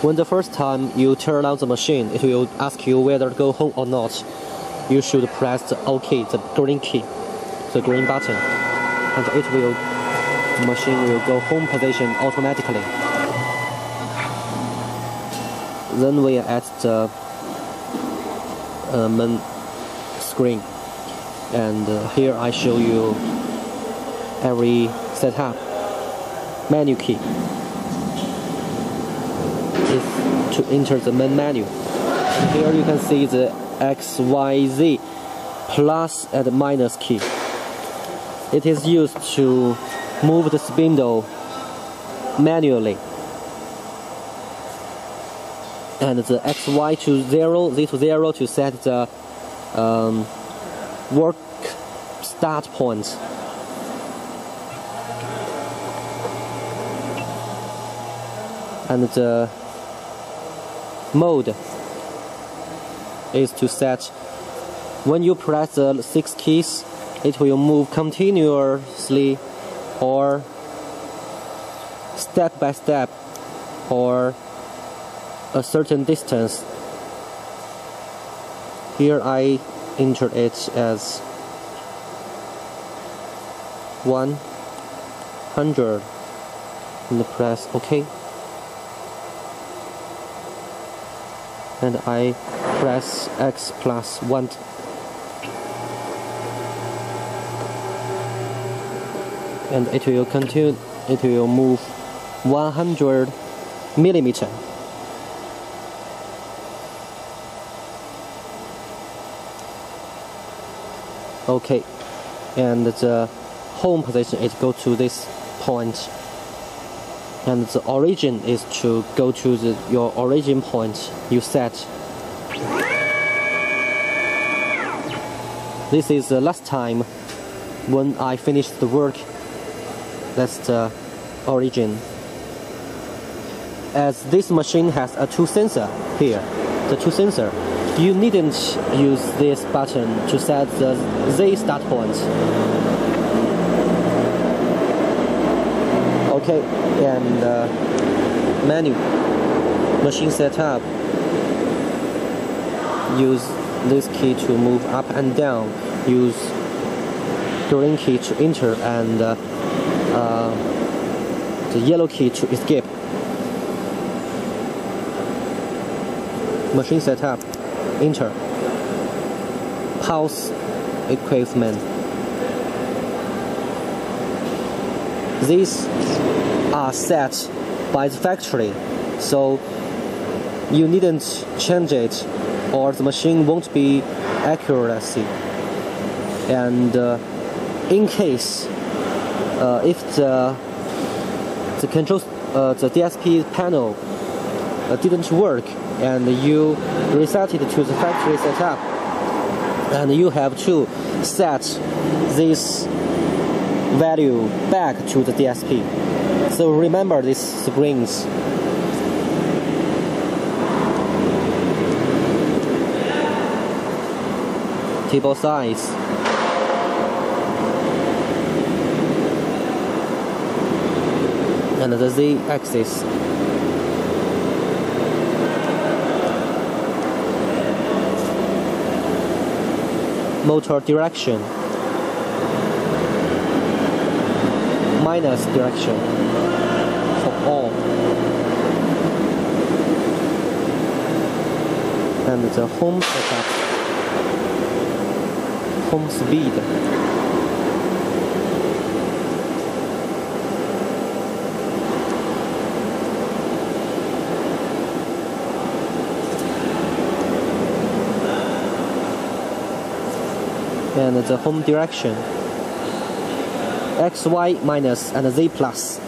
When the first time you turn on the machine, it will ask you whether to go home or not. You should press the OK, the green key, the green button, and the machine will go home position automatically. Then we are at the main screen, and here I show you every setup. Menu key is to enter the main menu. Here you can see the XYZ plus and minus key. It is used to move the spindle manually. And the XY to 0, Z to 0 to set the work start point. And the mode is to set, when you press the 6 keys, it will move continuously or step by step or a certain distance. Here I enter it as 100 and press OK. And I press X plus 1. And it will continue, it will move 100 millimeter. Okay, and the home position is go to this point, and the origin is to go to your origin point you set. This is the last time when I finish the work. That's the origin. As this machine has a 2 sensor here, the 2 sensor, you needn't use this button to set the Z start point. Okay, and menu, machine setup. Use this key to move up and down. Use green key to enter and the yellow key to escape. Machine setup. Enter. Pulse equipment. These are set by the factory, so you needn't change it or the machine won't be accuracy. And in case if the control the DSP panel didn't work and you reset it to the factory setup, and you have to set this value back to the DSP. So remember these screens. Table size. And the Z-axis. Motor direction. Minus direction for all. And the home setup. Home speed. And the home direction. X, Y minus and Z plus.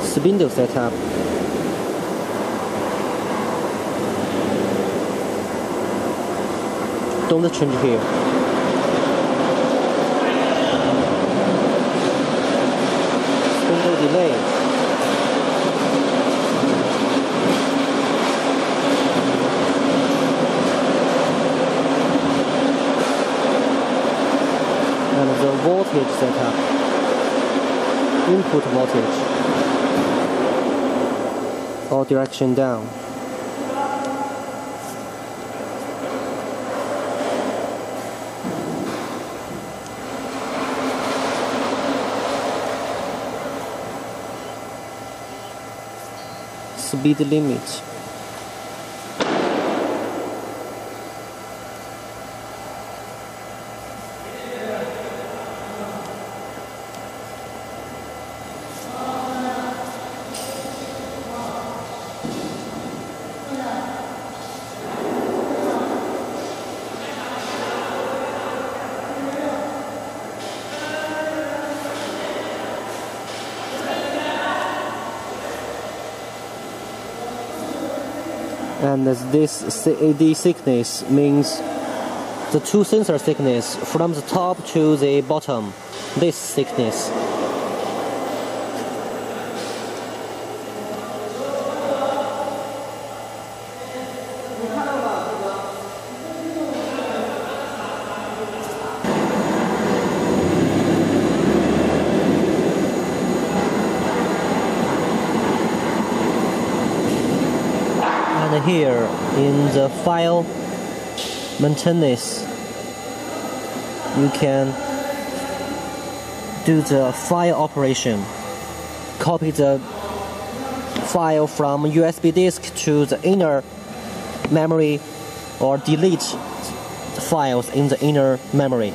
Spindle setup. Don't change here. Spindle delay. And the voltage setup. input voltage or direction down. Speed limit. And this CAD thickness means the two sensor thickness from the top to the bottom, this thickness. And here in the file maintenance, you can do the file operation. Copy the file from USB disk to the inner memory or delete files in the inner memory.